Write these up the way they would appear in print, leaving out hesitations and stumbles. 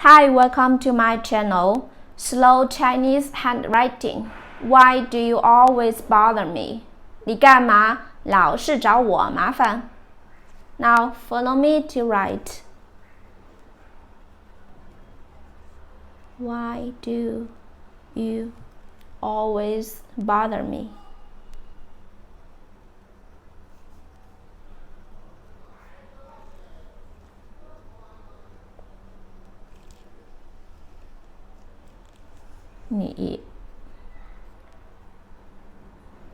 Hi, welcome to my channel, Slow Chinese Handwriting. Why do you always bother me? 你干嘛老是找我麻烦 Now follow me to write. Why do you always bother me?你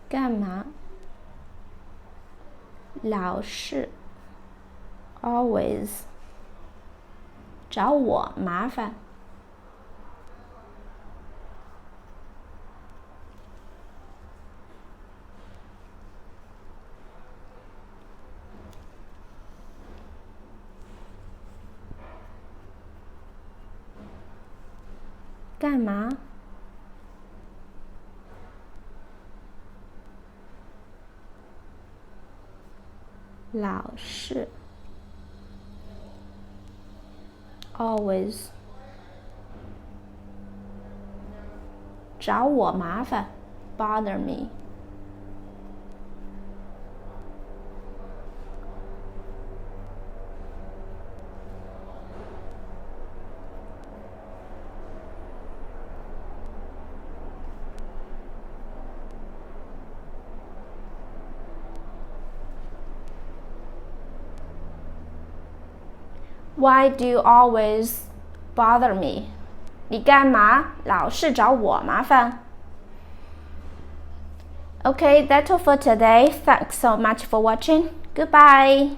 干嘛老是 always 找我麻烦干嘛老是 always 找我麻烦 bother me. Why do you always bother me? 你干嘛老是找我麻烦 Okay, that's all for today. Thanks so much for watching. Goodbye.